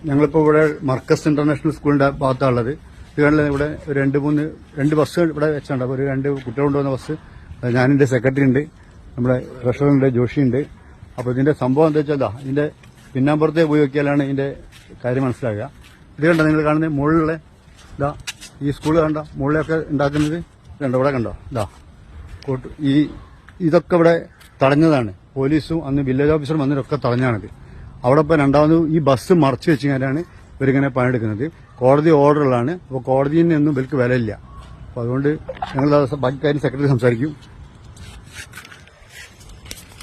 ഞങ്ങളിപ്പോൾ ഇവിടെ മർക്കസ് ഇന്റർനാഷണൽ സ്കൂളിന്റെ ഭാഗത്താണുള്ളത്. ഇത് കണ്ടില്ല, ഇവിടെ രണ്ട് ബസ് ഇവിടെ വെച്ചാണ്. അപ്പോൾ രണ്ട് കുട്ടികൾ കൊണ്ടുവന്ന ബസ്, ഞാനെന്റെ സെക്രട്ടറി ഉണ്ട്, നമ്മുടെ ട്രഷറുണ്ട്, ജോഷിയുണ്ട്. അപ്പോൾ ഇതിന്റെ സംഭവം എന്താ വെച്ചാൽ ഇതിന്റെ പിന്നാമ്പുറത്തെ പോയി നോക്കിയാലാണ് ഇതിന്റെ കാര്യം മനസ്സിലാകുക. ഇത് കണ്ടോ നിങ്ങൾ കാണുന്നത് മുകളിലെ ഈ സ്കൂൾ കണ്ട മുകളിലൊക്കെ ഉണ്ടാക്കുന്നത് കണ്ടോ, ഇവിടെ കണ്ടോ ഇതൊക്കെ ഇവിടെ തടഞ്ഞതാണ്. പോലീസും അന്ന് വില്ലേജ് ഓഫീസറും വന്നതൊക്കെ തടഞ്ഞാണിത്. അവിടെ ഇപ്പം രണ്ടാമത് ഈ ബസ് മറച്ചു വെച്ച് കഴിഞ്ഞാലാണ് ഇവരിങ്ങനെ പണിയെടുക്കുന്നത്. കോടതി ഓർഡറുകളാണ്. അപ്പോൾ കോടതിയിൽ നിന്നും ഇവർക്ക് വിലയില്ല. അപ്പോൾ അതുകൊണ്ട് ഞങ്ങൾ ബാക്കി കാര്യം സെക്രട്ടറി സംസാരിക്കും.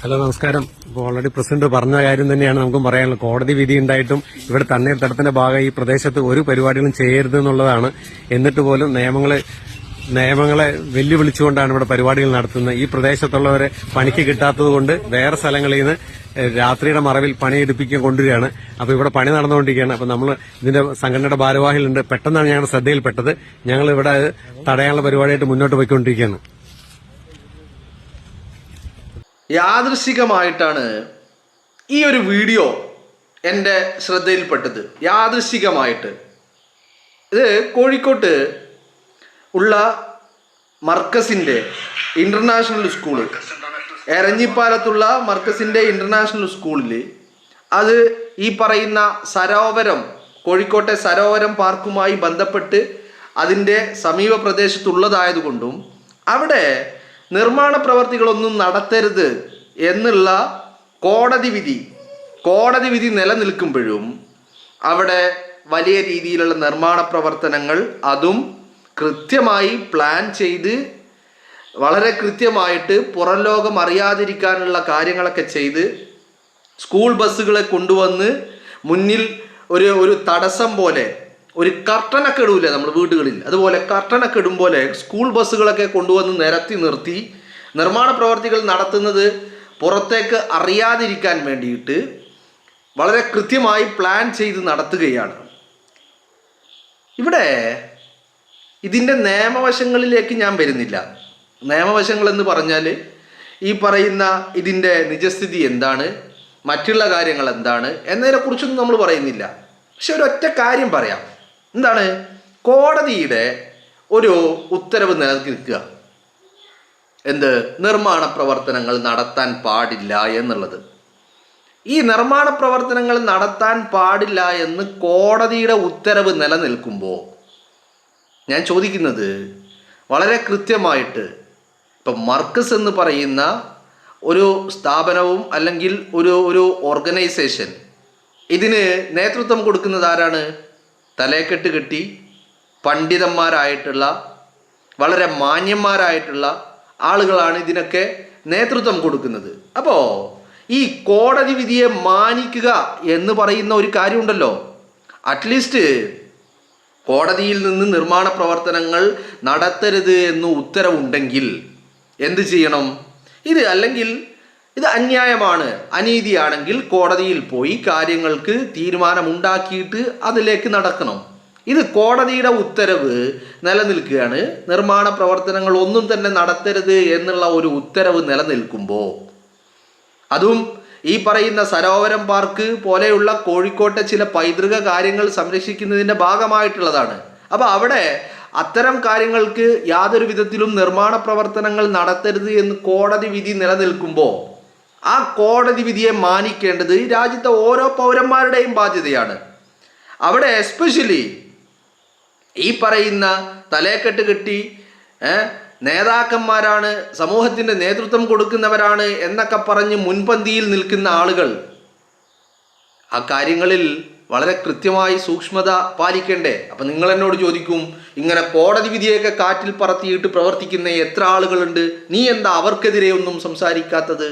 ഹലോ, നമസ്കാരം. ഇപ്പോൾ ഓൾറെഡി പ്രസിഡന്റ് പറഞ്ഞ കാര്യം തന്നെയാണ് നമുക്കും പറയാനുള്ളത്. കോടതി വിധി ഉണ്ടായിട്ടും ഇവിടെ തണ്ണീർത്തടത്തിന്റെ ഭാഗം ഈ പ്രദേശത്ത് ഒരു പരിപാടികളും ചെയ്യരുത് എന്നുള്ളതാണ്. എന്നിട്ട് പോലും നിയമങ്ങളെ വെല്ലുവിളിച്ചുകൊണ്ടാണ് ഇവിടെ പരിപാടികൾ നടത്തുന്നത്. ഈ പ്രദേശത്തുള്ളവരെ പണിക്ക് കിട്ടാത്തതുകൊണ്ട് വേറെ സ്ഥലങ്ങളിൽ നിന്ന് രാത്രിയുടെ മറവിൽ പണിയെടുപ്പിക്കാൻ കൊണ്ടുവരികയാണ്. അപ്പോൾ ഇവിടെ പണി നടന്നുകൊണ്ടിരിക്കുകയാണ്. അപ്പോൾ നമ്മൾ ഇതിന്റെ സംഘടനയുടെ ഭാരവാഹികളുണ്ട്. പെട്ടെന്നാണ് ഞങ്ങളുടെ ശ്രദ്ധയിൽപ്പെട്ടത്. ഞങ്ങൾ ഇവിടെ തടയാനുള്ള പരിപാടിയായിട്ട് മുന്നോട്ട് പോയിക്കൊണ്ടിരിക്കുകയാണ്. യാദൃശ്ചികമായിട്ടാണ് ഈ ഒരു വീഡിയോ എൻ്റെ ശ്രദ്ധയിൽപ്പെട്ടത്. യാദൃശ്ചികമായിട്ട് ഇത് കോഴിക്കോട്ട് ഉള്ള മർക്കസിൻ്റെ ഇൻ്റർനാഷണൽ സ്കൂള്, എരഞ്ഞിപ്പാലത്തുള്ള മർക്കസിൻ്റെ ഇൻ്റർനാഷണൽ സ്കൂളിൽ അത് ഈ പറയുന്ന സരോവരം, കോഴിക്കോട്ടെ സരോവരം പാർക്കുമായി ബന്ധപ്പെട്ട് അതിൻ്റെ സമീപ പ്രദേശത്തുള്ളതായതുകൊണ്ടും അവിടെ നിർമ്മാണ പ്രവർത്തികളൊന്നും നടത്തരുത് എന്നുള്ള കോടതി വിധി നിലനിൽക്കുമ്പോഴും അവിടെ വലിയ രീതിയിലുള്ള നിർമ്മാണ പ്രവർത്തനങ്ങൾ, അതും കൃത്യമായി പ്ലാൻ ചെയ്ത് വളരെ കൃത്യമായിട്ട് പുറം ലോകം അറിയാതിരിക്കാനുള്ള കാര്യങ്ങളൊക്കെ ചെയ്ത് സ്കൂൾ ബസ്സുകളെ കൊണ്ടുവന്ന് മുന്നിൽ ഒരു തടസ്സം പോലെ, ഒരു കർട്ടനൊക്കെ ഇടൂലേ നമ്മൾ വീടുകളിൽ, അതുപോലെ കർട്ടനൊക്കെ ഇടും പോലെ സ്കൂൾ ബസ്സുകളൊക്കെ കൊണ്ടുവന്ന് നിരത്തി നിർത്തി നിർമ്മാണ പ്രവർത്തികൾ നടത്തുന്നത് പുറത്തേക്ക് അറിയാതിരിക്കാൻ വേണ്ടിയിട്ട് വളരെ കൃത്യമായി പ്ലാൻ ചെയ്ത് നടത്തുകയാണ്. ഇവിടെ ഇതിൻ്റെ നിയമവശങ്ങളിലേക്ക് ഞാൻ വരുന്നില്ല. നിയമവശങ്ങൾ എന്ന് പറഞ്ഞാൽ ഈ പറയുന്ന ഇതിൻ്റെ നിജസ്ഥിതി എന്താണ്, മറ്റുള്ള കാര്യങ്ങൾ എന്താണ് എന്നതിനെക്കുറിച്ചൊന്നും നമ്മൾ പറയുന്നില്ല. പക്ഷെ ഒരൊറ്റ കാര്യം പറയാം. എന്താണ്? കോടതിയുടെ ഒരു ഉത്തരവ് നിലനിൽക്കുക, എന്ത്? നിർമ്മാണ പ്രവർത്തനങ്ങൾ നടത്താൻ പാടില്ല എന്നുള്ളത്. ഈ നിർമ്മാണ പ്രവർത്തനങ്ങൾ നടത്താൻ പാടില്ല എന്ന് കോടതിയുടെ ഉത്തരവ് നിലനിൽക്കുമ്പോൾ ഞാൻ ചോദിക്കുന്നത് വളരെ കൃത്യമായിട്ട്, ഇപ്പം മർക്കസ് എന്ന് പറയുന്ന ഒരു സ്ഥാപനവും അല്ലെങ്കിൽ ഒരു ഓർഗനൈസേഷൻ, ഇതിന് നേതൃത്വം കൊടുക്കുന്നത് ആരാണ്? തലക്കെട്ട് കെട്ടി പണ്ഡിതന്മാരായിട്ടുള്ള വളരെ മാന്യന്മാരായിട്ടുള്ള ആളുകളാണ് ഇതിനൊക്കെ നേതൃത്വം കൊടുക്കുന്നത്. അപ്പോൾ ഈ കോടതി വിധിയെ മാനിക്കുക എന്ന് പറയുന്ന ഒരു കാര്യമുണ്ടല്ലോ. അറ്റ്ലീസ്റ്റ് കോടതിയിൽ നിന്ന് നിർമ്മാണ പ്രവർത്തനങ്ങൾ നടത്തരുത് എന്ന് ഉത്തരവുണ്ടെങ്കിൽ എന്ത് ചെയ്യണം? അല്ലെങ്കിൽ ഇത് അന്യായമാണ്, അനീതിയാണെങ്കിൽ കോടതിയിൽ പോയി കാര്യങ്ങൾക്ക് തീരുമാനമുണ്ടാക്കിയിട്ട് അതിലേക്ക് നടക്കണം. ഇത് കോടതിയുടെ ഉത്തരവ് നിലനിൽക്കുകയാണ്. നിർമ്മാണ പ്രവർത്തനങ്ങൾ ഒന്നും തന്നെ നടത്തരുത് എന്നുള്ള ഒരു ഉത്തരവ് നിലനിൽക്കുമ്പോൾ, അതും ഈ പറയുന്ന സരോവരം പാർക്ക് പോലെയുള്ള കോഴിക്കോട്ടെ ചില പൈതൃക കാര്യങ്ങൾ സംരക്ഷിക്കുന്നതിൻ്റെ ഭാഗമായിട്ടുള്ളതാണ്. അപ്പോൾ അവിടെ അത്തരം കാര്യങ്ങൾക്ക് യാതൊരു വിധത്തിലും നിർമ്മാണ പ്രവർത്തനങ്ങൾ നടത്തരുത് എന്ന് കോടതി വിധി നിലനിൽക്കുമ്പോൾ ആ കോടതി വിധിയെ മാനിക്കേണ്ടത് ഈ രാജ്യത്തെ ഓരോ പൗരന്മാരുടെയും ബാധ്യതയാണ്. അവിടെ എസ്പെഷ്യലി ഈ പറയുന്ന തലക്കെട്ട് കെട്ടി നേതാക്കന്മാരാണ്, സമൂഹത്തിൻ്റെ നേതൃത്വം കൊടുക്കുന്നവരാണ് എന്നൊക്കെ പറഞ്ഞ് മുൻപന്തിയിൽ നിൽക്കുന്ന ആളുകൾ ആ കാര്യങ്ങളിൽ വളരെ കൃത്യമായി സൂക്ഷ്മത പാലിക്കണ്ടേ? അപ്പം നിങ്ങൾ എന്നോട് ചോദിക്കും, ഇങ്ങനെ കോടതി വിധിയൊക്കെ കാറ്റിൽ പറത്തിയിട്ട് പ്രവർത്തിക്കുന്ന എത്ര ആളുകളുണ്ട്, നീ എന്താ അവർക്കെതിരെ ഒന്നും സംസാരിക്കാത്തത്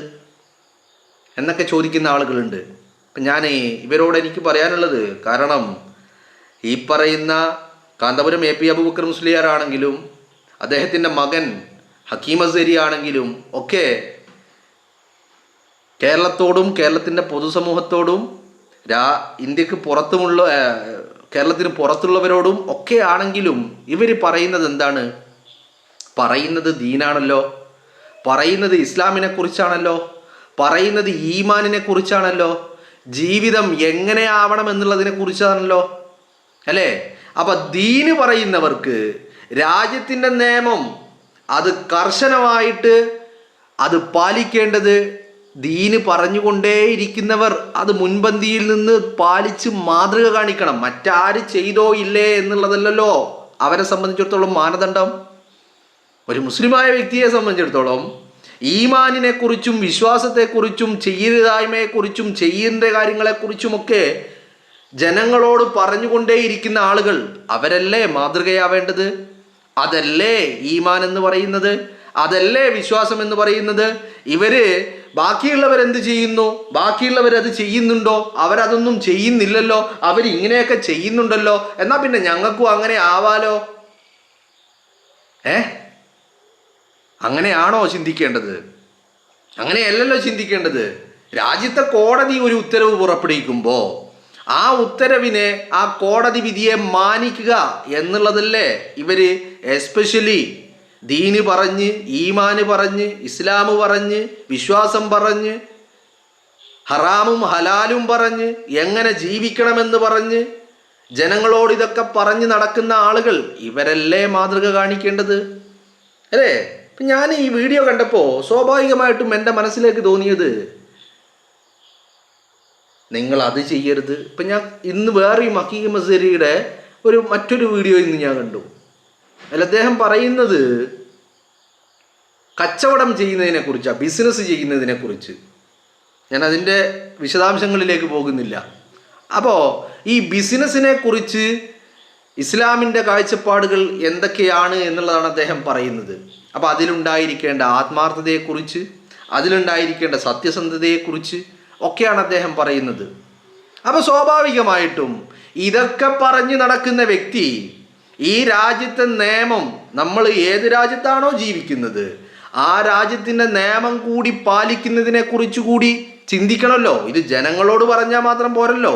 എന്നൊക്കെ ചോദിക്കുന്ന ആളുകളുണ്ട്. അപ്പം ഞാൻ ഇവരോട് എനിക്ക് പറയാനുള്ളത്, കാരണം ഈ പറയുന്ന കാന്തപുരം AP അബൂബക്കർ മുസ്ലിയാർ ആണെങ്കിലും അദ്ദേഹത്തിൻ്റെ മകൻ ഹക്കീം അസ്സരി ആണെങ്കിലും ഒക്കെ കേരളത്തോടും കേരളത്തിൻ്റെ പൊതുസമൂഹത്തോടും ഇന്ത്യക്ക് പുറത്തുമുള്ള കേരളത്തിന് പുറത്തുള്ളവരോടും ഒക്കെ ആണെങ്കിലും ഇവർ പറയുന്നത് എന്താണ്? പറയുന്നത് ദീനാണല്ലോ, പറയുന്നത് ഇസ്ലാമിനെ കുറിച്ചാണല്ലോ, പറയുന്നത് ഈമാനിനെ കുറിച്ചാണല്ലോ. ജീവിതം എങ്ങനെയാവണം എന്നുള്ളതിനെ കുറിച്ചാണല്ലോ, അല്ലേ? അപ്പൊ ദീന് പറയുന്നവർക്ക് രാജ്യത്തിൻ്റെ നിയമം അത് കർശനമായിട്ട് അത് പാലിക്കേണ്ടത് ദീന് പറഞ്ഞുകൊണ്ടേയിരിക്കുന്നവർ അത് മുൻപന്തിയിൽ നിന്ന് പാലിച്ച് മാതൃക കാണിക്കണം. മറ്റാര് ചെയ്തോ ഇല്ലേ എന്നുള്ളതല്ലല്ലോ അവരെ സംബന്ധിച്ചിടത്തോളം മാനദണ്ഡം. ഒരു മുസ്ലിമായ വ്യക്തിയെ സംബന്ധിച്ചിടത്തോളം ഈമാനിനെ കുറിച്ചും വിശ്വാസത്തെക്കുറിച്ചും ചെയ്യരുതായ്മയെക്കുറിച്ചും ചെയ്യേണ്ട കാര്യങ്ങളെക്കുറിച്ചുമൊക്കെ ജനങ്ങളോട് പറഞ്ഞുകൊണ്ടേയിരിക്കുന്ന ആളുകൾ അവരല്ലേ മാതൃകയാവേണ്ടത്? അതല്ലേ ഈമാൻ എന്ന് പറയുന്നത്? അതല്ലേ വിശ്വാസം എന്ന് പറയുന്നത്? ഇവര് ബാക്കിയുള്ളവരെന്ത് ചെയ്യുന്നു? ബാക്കിയുള്ളവരത് ചെയ്യുന്നുണ്ടോ? അവരതൊന്നും ചെയ്യുന്നില്ലല്ലോ, അവരിങ്ങനെയൊക്കെ ചെയ്യുന്നുണ്ടല്ലോ, എന്നാ പിന്നെ ഞങ്ങൾക്കും അങ്ങനെ ആവാലോ. അങ്ങനെയാണോ ചിന്തിക്കേണ്ടത്? അങ്ങനെയല്ലല്ലോ ചിന്തിക്കേണ്ടത്. രാജ്യത്തെ കോടതി ഒരു ഉത്തരവ് പുറപ്പെടുവിക്കുമ്പോൾ ആ ഉത്തരവിനെ, ആ കോടതി വിധിയെ മാനിക്കുക എന്നുള്ളതല്ലേ ഇവര് എസ്പെഷ്യലി ദീന് പറഞ്ഞ്, ഈമാന് പറഞ്ഞ്, ഇസ്ലാം പറഞ്ഞ്, വിശ്വാസം പറഞ്ഞ്, ഹറാമും ഹലാലും പറഞ്ഞ്, എങ്ങനെ ജീവിക്കണമെന്ന് പറഞ്ഞ് ജനങ്ങളോട് ഇതൊക്കെ പറഞ്ഞ് നടക്കുന്ന ആളുകൾ ഇവരല്ലേ മാതൃക കാണിക്കേണ്ടത്, അല്ലേ? ഇപ്പം ഞാൻ ഈ വീഡിയോ കണ്ടപ്പോൾ സ്വാഭാവികമായിട്ടും എൻ്റെ മനസ്സിലേക്ക് തോന്നിയത്, നിങ്ങൾ അത് ചെയ്യരുത്. ഇപ്പം ഞാൻ ഇന്ന് വേറെയും ഹക്കീഖ് മസ്ഹരിയുടെ മറ്റൊരു വീഡിയോ ഇന്ന് ഞാൻ കണ്ടു. അതിൽ അദ്ദേഹം പറയുന്നത് കച്ചവടം ചെയ്യുന്നതിനെ കുറിച്ചാണ്, ബിസിനസ് ചെയ്യുന്നതിനെ കുറിച്ച്. ഞാൻ അതിൻ്റെ വിശദാംശങ്ങളിലേക്ക് പോകുന്നില്ല. അപ്പോൾ ഈ ബിസിനസ്സിനെ കുറിച്ച് ഇസ്ലാമിൻ്റെ കാഴ്ചപ്പാടുകൾ എന്തൊക്കെയാണ് എന്നുള്ളതാണ് അദ്ദേഹം പറയുന്നത്. അപ്പോൾ അതിലുണ്ടായിരിക്കേണ്ട ആത്മാർത്ഥതയെക്കുറിച്ച്, അതിലുണ്ടായിരിക്കേണ്ട സത്യസന്ധതയെക്കുറിച്ച് ഒക്കെയാണ് അദ്ദേഹം പറയുന്നത്. അപ്പോൾ സ്വാഭാവികമായിട്ടും ഇതൊക്കെ പറഞ്ഞു നടക്കുന്ന വ്യക്തി ഈ രാജ്യത്തെ നിയമം, നമ്മൾ ഏത് രാജ്യത്താണോ ജീവിക്കുന്നത് ആ രാജ്യത്തിൻ്റെ നിയമം കൂടി പാലിക്കുന്നതിനെ കുറിച്ച് കൂടി ചിന്തിക്കണമല്ലോ. ഇത് ജനങ്ങളോട് പറഞ്ഞാൽ മാത്രം പോരല്ലോ,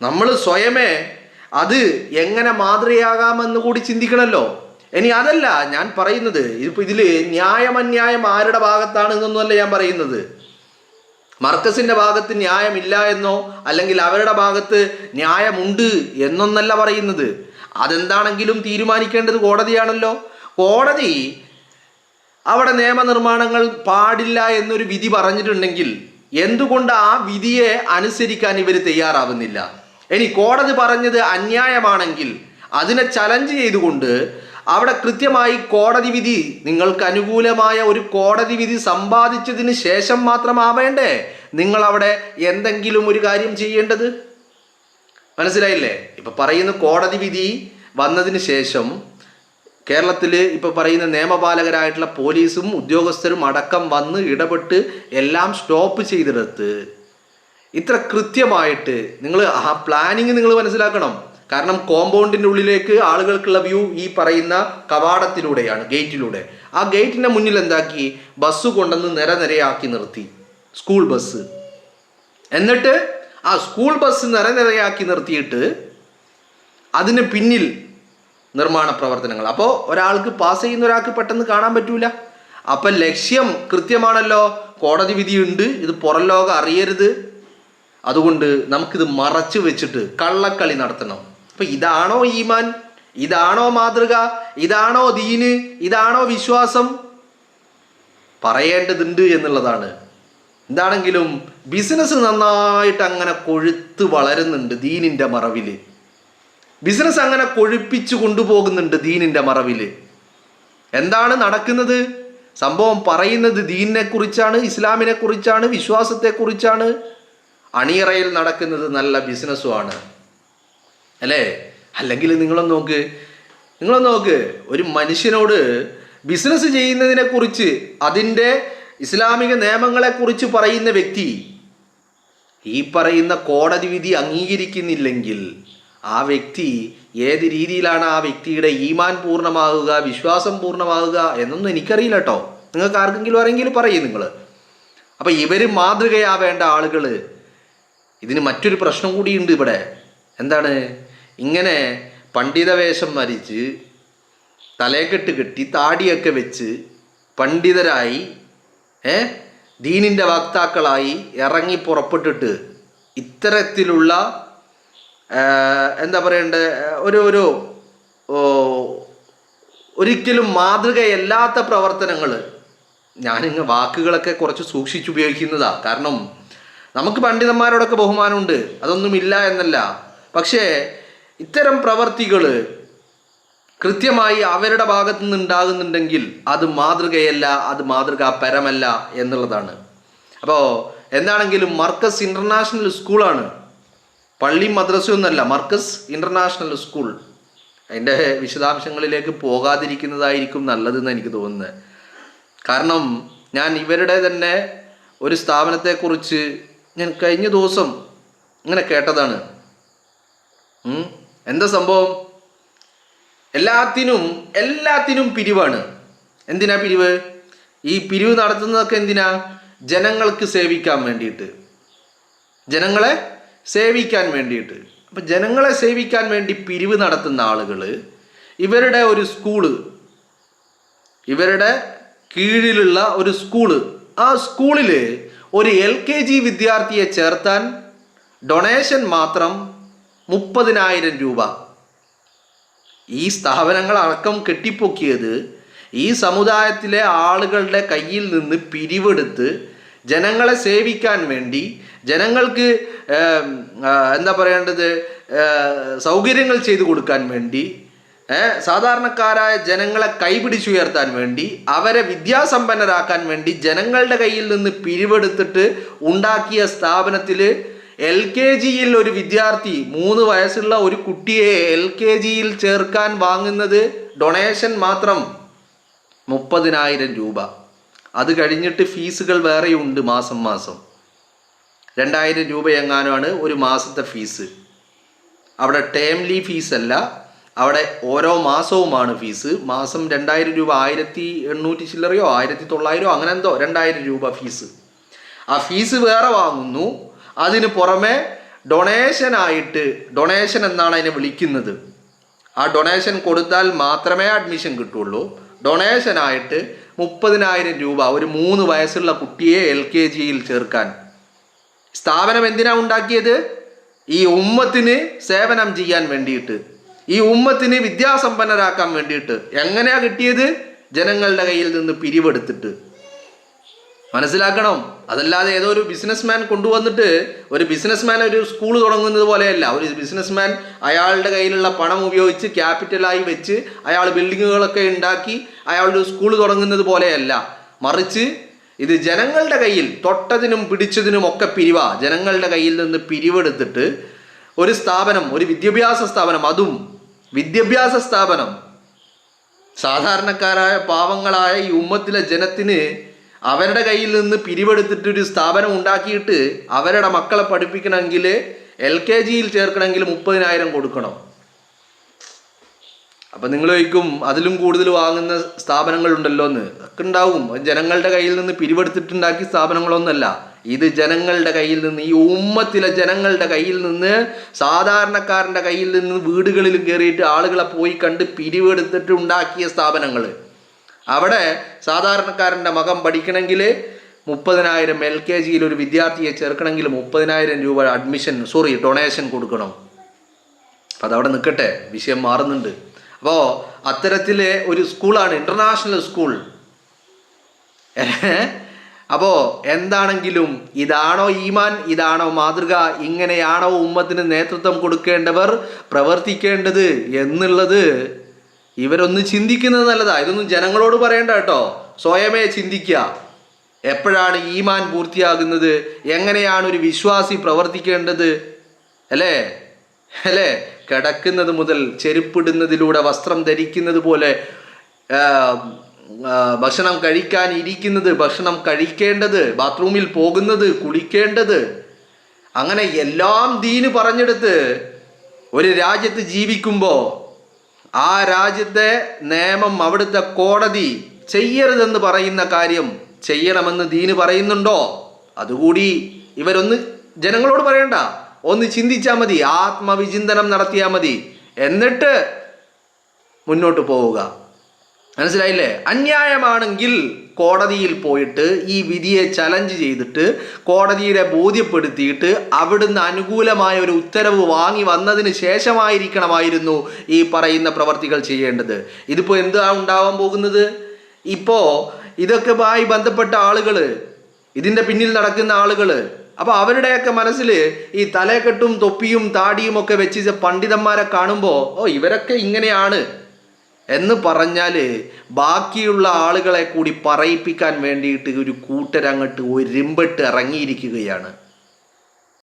നമ്മൾ സ്വയമേ അത് എങ്ങനെ മാതൃകയാകാമെന്ന് കൂടി ചിന്തിക്കണമല്ലോ. ഇനി അതല്ല ഞാൻ പറയുന്നത്, ഇതിൽ ന്യായമന്യായം ആരുടെ ഭാഗത്താണ് എന്നൊന്നുമല്ല ഞാൻ പറയുന്നത്. മർക്കസിന്റെ ഭാഗത്ത് ന്യായമില്ല എന്നോ അല്ലെങ്കിൽ അവരുടെ ഭാഗത്ത് ന്യായമുണ്ട് എന്നൊന്നല്ല പറയുന്നത്. അതെന്താണെങ്കിലും തീരുമാനിക്കേണ്ടത് കോടതിയാണല്ലോ. കോടതി അവിടെ നിയമനിർമ്മാണങ്ങൾ പാടില്ല എന്നൊരു വിധി പറഞ്ഞിട്ടുണ്ടെങ്കിൽ എന്തുകൊണ്ട് ആ വിധിയെ അനുസരിക്കാൻ ഇവർ തയ്യാറാവുന്നില്ല? ഇനി കോടതി പറഞ്ഞത് അന്യായമാണെങ്കിൽ അതിനെ ചലഞ്ച് ചെയ്തുകൊണ്ട് അവിടെ കൃത്യമായി കോടതി വിധി, നിങ്ങൾക്ക് അനുകൂലമായ ഒരു കോടതി വിധി സമ്പാദിച്ചതിന് ശേഷം മാത്രമാവേണ്ടേ നിങ്ങൾ അവിടെ എന്തെങ്കിലും ഒരു കാര്യം ചെയ്യേണ്ടത്? മനസ്സിലായില്ലേ? ഇപ്പൊ പറയുന്ന കോടതി വിധി വന്നതിന് ശേഷം കേരളത്തിൽ ഇപ്പൊ പറയുന്ന നിയമപാലകരായിട്ടുള്ള പോലീസും ഉദ്യോഗസ്ഥരും അടക്കം വന്ന് ഇടപെട്ട് എല്ലാം സ്റ്റോപ്പ് ചെയ്തെടുത്ത് ഇത്ര കൃത്യമായിട്ട് നിങ്ങൾ ആ പ്ലാനിങ് നിങ്ങൾ മനസ്സിലാക്കണം. കാരണം കോമ്പൗണ്ടിൻ്റെ ഉള്ളിലേക്ക് ആളുകൾക്കുള്ള വ്യൂ ഈ പറയുന്ന കവാടത്തിലൂടെയാണ്, ഗേറ്റിലൂടെ. ആ ഗേറ്റിൻ്റെ മുന്നിൽ എന്താക്കി, ബസ് കൊണ്ടുവന്ന് നിരനിരയാക്കി നിർത്തി, സ്കൂൾ ബസ്. എന്നിട്ട് ആ സ്കൂൾ ബസ് നിരനിരയാക്കി നിർത്തിയിട്ട് അതിന് പിന്നിൽ നിർമ്മാണ പ്രവർത്തനങ്ങൾ. അപ്പോൾ ഒരാൾക്ക് പാസ് ചെയ്യുന്ന ഒരാൾക്ക് പെട്ടെന്ന് കാണാൻ പറ്റൂല. അപ്പം ലക്ഷ്യം കൃത്യമാണല്ലോ, കോടതി വിധിയുണ്ട്, ഇത് പുറം ലോകം അറിയരുത്, അതുകൊണ്ട് നമുക്കിത് മറച്ചു വെച്ചിട്ട് കള്ളക്കളി നടത്തണം. അപ്പൊ ഇതാണോ ഈമാൻ? ഇതാണോ മാതൃക? ഇതാണോ ദീന്? ഇതാണോ വിശ്വാസം? പറയേണ്ടതുണ്ട് എന്നുള്ളതാണ്. എന്താണെങ്കിലും ബിസിനസ് നന്നായിട്ട് അങ്ങനെ കൊഴുത്ത് വളരുന്നുണ്ട് ദീനിന്റെ മറവില്. ബിസിനസ് അങ്ങനെ കൊഴുപ്പിച്ചു കൊണ്ടുപോകുന്നുണ്ട് ദീനിന്റെ മറവില്. എന്താണ് നടക്കുന്നത്? സംഭവം പറയുന്നത് ദീനിനെ കുറിച്ചാണ്, ഇസ്ലാമിനെ കുറിച്ചാണ്, വിശ്വാസത്തെ കുറിച്ചാണ്. അണിയറയിൽ നടക്കുന്നത് നല്ല ബിസിനസ്സുമാണ്, അല്ലേ? അല്ലെങ്കിൽ നിങ്ങളൊന്ന് നോക്ക്, ഒരു മനുഷ്യനോട് ബിസിനസ് ചെയ്യുന്നതിനെ കുറിച്ച്, അതിൻ്റെ ഇസ്ലാമിക നിയമങ്ങളെ കുറിച്ച് പറയുന്ന വ്യക്തി ഈ പറയുന്ന കോടതി വിധി അംഗീകരിക്കുന്നില്ലെങ്കിൽ ആ വ്യക്തി ഏത് രീതിയിലാണ് ആ വ്യക്തിയുടെ ഈമാൻ പൂർണ്ണമാകുക, വിശ്വാസം പൂർണ്ണമാകുക എന്നൊന്നും എനിക്കറിയില്ല കേട്ടോ. നിങ്ങൾക്ക് ആർക്കെങ്കിലും ആരെങ്കിലും പറയും നിങ്ങൾ. അപ്പം ഇവർ മാതൃകയാവേണ്ട ആളുകൾ. ഇതിന് മറ്റൊരു പ്രശ്നം കൂടിയുണ്ട് ഇവിടെ. എന്താണ്? ഇങ്ങനെ പണ്ഡിത വേഷം ധരിച്ച് തലയെക്കെട്ട് കെട്ടി താടിയൊക്കെ വെച്ച് പണ്ഡിതരായി ദീനിൻ്റെ വക്താക്കളായി ഇറങ്ങി പുറപ്പെട്ടിട്ട് ഇത്തരത്തിലുള്ള എന്താ പറയണ്ടേ ഒരു ഒരിക്കലും മാതൃകയല്ലാത്ത പ്രവർത്തനങ്ങൾ, ഞാനിങ്ങ് വാക്കുകളൊക്കെ കുറച്ച് സൂക്ഷിച്ചുപയോഗിക്കുന്നതാ. കാരണം നമുക്ക് പണ്ഡിതന്മാരോടൊക്കെ ബഹുമാനമുണ്ട്, അതൊന്നുമില്ല എന്നല്ല. പക്ഷേ ഇത്തരം പ്രവർത്തികൾ കൃത്യമായി അവരുടെ ഭാഗത്തു നിന്ന് ഉണ്ടാകുന്നുണ്ടെങ്കിൽ അത് മാതൃകയല്ല, അത് മാതൃകാപരമല്ല എന്നുള്ളതാണ്. അപ്പോൾ എന്താണെങ്കിലും മർക്കസ് ഇൻ്റർനാഷണൽ സ്കൂളാണ്, പള്ളി മദ്രസയൊന്നുമല്ല, മർക്കസ് ഇൻ്റർനാഷണൽ സ്കൂൾ. അതിൻ്റെ വിശദാംശങ്ങളിലേക്ക് പോകാതിരിക്കുന്നതായിരിക്കും നല്ലതെന്ന് എനിക്ക് തോന്നുന്നത്. കാരണം ഞാൻ ഇവരുടെ തന്നെ ഒരു സ്ഥാപനത്തെക്കുറിച്ച് ഞാൻ കഴിഞ്ഞ ദിവസം ഇങ്ങനെ കേട്ടതാണ്. എന്താ സംഭവം? എല്ലാത്തിനും പിരിവാണ്. എന്തിനാ പിരിവ്? ഈ പിരിവ് നടത്തുന്നതൊക്കെ എന്തിനാ? ജനങ്ങൾക്ക് സേവിക്കാൻ വേണ്ടിയിട്ട്, ജനങ്ങളെ സേവിക്കാൻ വേണ്ടിയിട്ട്. അപ്പം ജനങ്ങളെ സേവിക്കാൻ വേണ്ടി പിരിവ് നടത്തുന്ന ആളുകൾ ഇവരുടെ ഒരു സ്കൂള്, ഇവരുടെ കീഴിലുള്ള ഒരു സ്കൂള്, ആ സ്കൂളിൽ ഒരു LKG വിദ്യാർത്ഥിയെ ചേർത്താൻ ഡൊണേഷൻ മാത്രം 30,000 രൂപ. ഈ സ്ഥാപനങ്ങളടക്കം കെട്ടിപ്പൊക്കിയത് ഈ സമുദായത്തിലെ ആളുകളുടെ കയ്യിൽ നിന്ന് പിരിവെടുത്ത് ജനങ്ങളെ സേവിക്കാൻ വേണ്ടി, ജനങ്ങൾക്ക് എന്താ പറയേണ്ടത്, സൗകര്യങ്ങൾ ചെയ്തു കൊടുക്കാൻ വേണ്ടി, സാധാരണക്കാരായ ജനങ്ങളെ കൈപിടിച്ചുയർത്താൻ വേണ്ടി, അവരെ വിദ്യാസമ്പന്നരാക്കാൻ വേണ്ടി ജനങ്ങളുടെ കയ്യിൽ നിന്ന് പിരിവെടുത്തിട്ട് ഉണ്ടാക്കിയ സ്ഥാപനത്തിൽ LKGയിൽ ഒരു വിദ്യാർത്ഥി, 3 വയസ്സുള്ള ഒരു കുട്ടിയെ LKGയിൽ ചേർക്കാൻ വാങ്ങുന്നത് ഡൊണേഷൻ മാത്രം 30,000 രൂപ. അത് കഴിഞ്ഞിട്ട് ഫീസുകൾ വേറെയുണ്ട്. മാസം 2,000 രൂപ എങ്ങാനുമാണ് ഒരു മാസത്തെ ഫീസ്. അവിടെ ടേംലി ഫീസല്ല, അവിടെ ഓരോ മാസവുമാണ് ഫീസ്. മാസം 2,000 രൂപ, 1,800 ചില്ലറയോ 1,900 അങ്ങനെ എന്തോ 2,000 രൂപ ഫീസ്. ആ ഫീസ് വേറെ വാങ്ങുന്നു. അതിന് പുറമെ ഡൊണേഷനായിട്ട്, ഡൊണേഷൻ എന്നാണ് അതിനെ വിളിക്കുന്നത്, ആ ഡൊണേഷൻ കൊടുത്താൽ മാത്രമേ അഡ്മിഷൻ കിട്ടുള്ളൂ. ഡൊണേഷനായിട്ട് 30,000 രൂപ ഒരു 3 വയസ്സുള്ള കുട്ടിയെ LKGയിൽ ചേർക്കാൻ. സ്ഥാപനം എന്തിനാ ഉണ്ടാക്കിയത്? ഈ ഉമ്മത്തിന് സേവനം ചെയ്യാൻ വേണ്ടിയിട്ട്, ഈ ഉമ്മത്തിന് വിദ്യാസമ്പന്നരാക്കാൻ വേണ്ടിയിട്ട്. എങ്ങനെയാ കിട്ടിയത്? ജനങ്ങളുടെ കയ്യിൽ നിന്ന് പിരിവെടുത്തിട്ട്. മനസ്സിലാക്കണം. അതല്ലാതെ ഏതോ ഒരു ബിസിനസ്മാൻ കൊണ്ടുവന്നിട്ട്, ഒരു ബിസിനസ്മാൻ ഒരു സ്കൂൾ തുടങ്ങുന്നത് പോലെയല്ല. ഒരു ബിസിനസ്മാൻ അയാളുടെ കയ്യിലുള്ള പണം ഉപയോഗിച്ച് ക്യാപിറ്റലായി വെച്ച് അയാൾ ബിൽഡിങ്ങുകളൊക്കെ ഉണ്ടാക്കി അയാളുടെ സ്കൂൾ തുടങ്ങുന്നത് പോലെയല്ല. മറിച്ച് ഇത് ജനങ്ങളുടെ കയ്യിൽ, തൊട്ടതിനും പിടിച്ചതിനും ഒക്കെ പിരിവാ. ജനങ്ങളുടെ കയ്യിൽ നിന്ന് പിരിവെടുത്തിട്ട് ഒരു സ്ഥാപനം, ഒരു വിദ്യാഭ്യാസ സ്ഥാപനം, അതും വിദ്യാഭ്യാസ സ്ഥാപനം, സാധാരണക്കാരായ പാവങ്ങളായ ഈ ഉമ്മത്തിലെ ജനത്തിന് അവരുടെ കയ്യിൽ നിന്ന് പിരിവെടുത്തിട്ട് ഒരു സ്ഥാപനം ഉണ്ടാക്കിയിട്ട് അവരുടെ മക്കളെ പഠിപ്പിക്കണമെങ്കിൽ, LKGയിൽ ചേർക്കണമെങ്കിൽ 30,000 കൊടുക്കണം. അപ്പം നിങ്ങൾ ചോദിക്കും അതിലും കൂടുതൽ വാങ്ങുന്ന സ്ഥാപനങ്ങളുണ്ടല്ലോ എന്ന്. ഒക്കെ ഉണ്ടാവും. ജനങ്ങളുടെ കയ്യിൽ നിന്ന് പിരിവെടുത്തിട്ടുണ്ടാക്കിയ സ്ഥാപനങ്ങളൊന്നുമല്ല. ഇത് ജനങ്ങളുടെ കയ്യിൽ നിന്ന്, ഈ ഉമ്മത്തിലെ ജനങ്ങളുടെ കയ്യിൽ നിന്ന്, സാധാരണക്കാരൻ്റെ കയ്യിൽ നിന്ന് വീടുകളിൽ കയറിയിട്ട് ആളുകളെ പോയി കണ്ട് പിരിവെടുത്തിട്ട് ഉണ്ടാക്കിയ സ്ഥാപനങ്ങൾ. അവിടെ സാധാരണക്കാരൻ്റെ മകൻ പഠിക്കണമെങ്കിൽ 30,000, LKGയിൽ ഒരു വിദ്യാർത്ഥിയെ ചേർക്കണമെങ്കിൽ 30,000 രൂപ ഡൊണേഷൻ കൊടുക്കണം. അപ്പം അതവിടെ നിൽക്കട്ടെ, വിഷയം മാറുന്നുണ്ട്. അപ്പോൾ അത്തരത്തിലെ ഒരു സ്കൂളാണ് ഇൻ്റർനാഷണൽ സ്കൂൾ. അപ്പോൾ എന്താണെങ്കിലും ഇതാണോ ഈമാൻ, ഇതാണോ മാതൃക, ഇങ്ങനെയാണോ ഉമ്മത്തിന് നേതൃത്വം കൊടുക്കേണ്ടവർ പ്രവർത്തിക്കേണ്ടത് എന്നുള്ളത് ഇവരൊന്ന് ചിന്തിക്കുന്നത് നല്ലതാ. ഇതൊന്നും ജനങ്ങളോട് പറയണ്ട കേട്ടോ, സ്വയമേ ചിന്തിക്കുക. എപ്പോഴാണ് ഈമാൻ പൂർത്തിയാകുന്നത്, എങ്ങനെയാണ് ഒരു വിശ്വാസി പ്രവർത്തിക്കേണ്ടത്, അല്ലേ? കിടക്കുന്നത് മുതൽ ചെരുപ്പിടുന്നതിലൂടെ, വസ്ത്രം ധരിക്കുന്നത് പോലെ, ഭക്ഷണം കഴിക്കാൻ ഇരിക്കുന്നത്, ഭക്ഷണം കഴിക്കേണ്ടത്, ബാത്റൂമിൽ പോകുന്നത്, കുളിക്കേണ്ടത്, അങ്ങനെ എല്ലാം ദീന് പറഞ്ഞെടുത്ത് ഒരു രാജ്യത്ത് ജീവിക്കുമ്പോൾ ആ രാജ്യത്തെ നിയമം, അവിടുത്തെ കോടതി ചെയ്യരുതെന്ന് പറയുന്ന കാര്യം ചെയ്യണമെന്ന് ദീന് പറയുന്നുണ്ടോ? അതുകൂടി ഇവരൊന്ന് ജനങ്ങളോട് പറയണ്ട, ഒന്ന് ചിന്തിച്ചാൽ മതി, ആത്മവിചിന്തനം നടത്തിയാൽ മതി, എന്നിട്ട് മുന്നോട്ട് പോവുക. മനസ്സിലായില്ലേ? അന്യായമാണെങ്കിൽ കോടതിയിൽ പോയിട്ട് ഈ വിധിയെ ചലഞ്ച് ചെയ്തിട്ട് കോടതിയെ ബോധ്യപ്പെടുത്തിയിട്ട് അവിടുന്ന് അനുകൂലമായ ഒരു ഉത്തരവ് വാങ്ങി വന്നതിന് ശേഷമായിരിക്കണമായിരുന്നു ഈ പറയുന്ന പ്രവർത്തികൾ ചെയ്യേണ്ടത്. ഇതിപ്പോൾ എന്താണ് ഉണ്ടാവാൻ പോകുന്നത്? ഇപ്പോൾ ഇതൊക്കെയുമായി ബന്ധപ്പെട്ട ആളുകൾ, ഇതിൻ്റെ പിന്നിൽ നടക്കുന്ന ആളുകൾ, അപ്പോൾ അവരുടെയൊക്കെ മനസ്സിൽ ഈ തലക്കെട്ടും തൊപ്പിയും താടിയും ഒക്കെ വെച്ച് പണ്ഡിതന്മാരെ കാണുമ്പോൾ ഇവരൊക്കെ ഇങ്ങനെയാണ് എന്ന് പറഞ്ഞാൽ ബാക്കിയുള്ള ആളുകളെ കൂടി പറയിപ്പിക്കാൻ വേണ്ടിയിട്ട് ഒരു കൂട്ടരങ്ങോട്ട് ഒരുമ്പെട്ട് ഇറങ്ങിയിരിക്കുകയാണ്.